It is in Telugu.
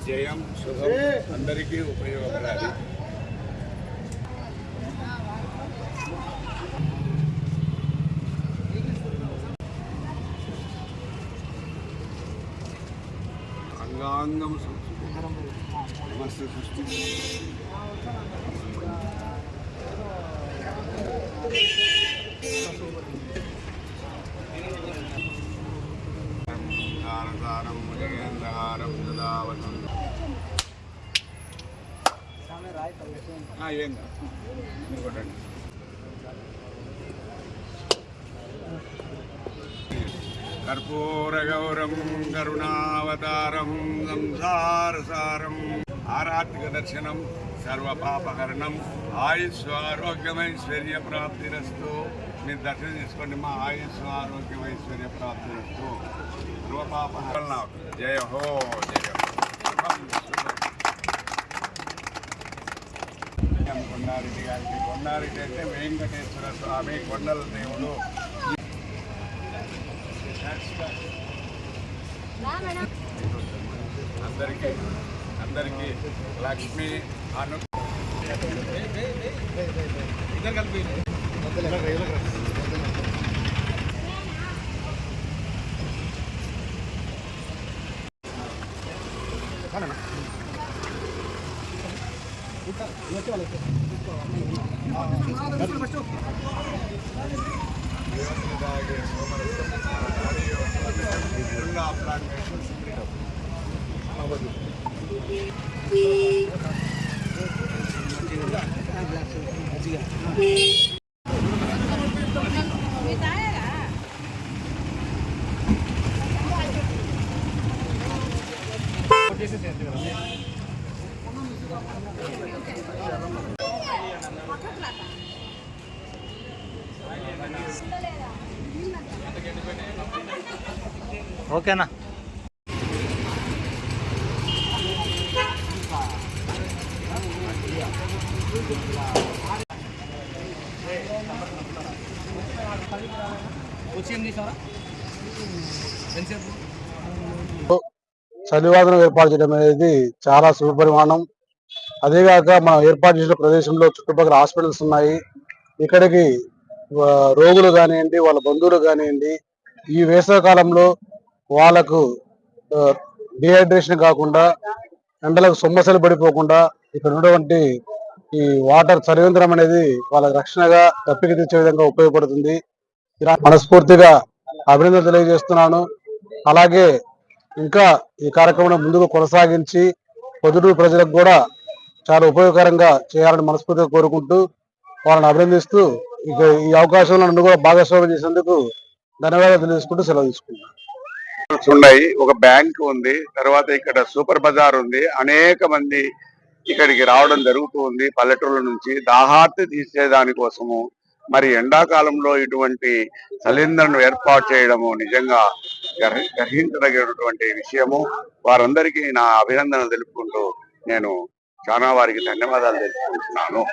జయం శుభం అందరికీ ఉపయోగపడాలి. అంగాంగం సమస్త సృష్టి ధారధారం ముజగేంద్రహారం దదావతం ఏం కొట్టండి. కర్పూరగౌరం కరుణావతారం సంసారసారం ఆరాత్మిక దర్శనం సర్వపాపహరణం ఆయుస్వారోగ్యమైశ్వర్య ప్రాప్తిరస్తు. మీరు దర్శనం చేసుకోండి. మా ఆయుస్వారోగ్యమైశ్వర్య ప్రాప్తిరస్తు. సర్వపాపహరణ. జయ హో జయ కొండారెడ్డి గారికి. కొండారెడ్డి అంటే వెంకటేశ్వర స్వామి కొండల దేవుడు. అందరికీ లక్ష్మి అను కలిపి ఓకేనా? చలివాదనం ఏర్పాటు చేయడం అనేది చాలా శుభపరిమాణం. అదేగాక మనం ఏర్పాటు చేసిన ప్రదేశంలో చుట్టుపక్కల హాస్పిటల్స్ ఉన్నాయి. ఇక్కడికి రోగులు కానివ్వండి, వాళ్ళ బంధువులు కానివ్వండి, ఈ వేసవికాలంలో వాళ్ళకు డిహైడ్రేషన్ కాకుండా, ఎండలకు సొమ్మసలు పడిపోకుండా ఇక్కడ ఉన్నటువంటి ఈ వాటర్ చలివేంద్రం అనేది వాళ్ళకి రక్షణగా తప్పిక తెచ్చే విధంగా ఉపయోగపడుతుంది. ఇలా మనస్ఫూర్తిగా అభినందనలు తెలియజేస్తున్నాను. అలాగే ఇంకా ఈ కార్యక్రమం ముందుకు కొనసాగించి పొద్దుటూరు ప్రజలకు కూడా చాలా ఉపయోగకరంగా చేయాలని మనస్ఫూర్తిగా కోరుకుంటూ వాళ్ళని అభినందిస్తూ ఇక ఈ అవకాశంలో నన్ను కూడా భాగస్వామ్యం చేసేందుకు ధన్యవాదాలు తెలియజేసుకుంటూ సెలవు తీసుకుంటున్నాను. ఉన్నాయి. ఒక బ్యాంక్ ఉంది, తర్వాత ఇక్కడ సూపర్ బజార్ ఉంది. అనేక మంది ఇక్కడికి రావడం జరుగుతూ ఉంది పల్లెటూళ్ళ నుంచి. దాహార్తి తీర్చేదాని కోసము మరి ఎండాకాలంలో ఇటువంటి సలిండర్ను ఏర్పాటు చేయడము నిజంగా గ్రహించదగినటువంటి విషయము. వారందరికీ నా అభినందనలు తెలుపుకుంటూ నేను చాలా వారికి ధన్యవాదాలు తెలుపుకుంటున్నాను.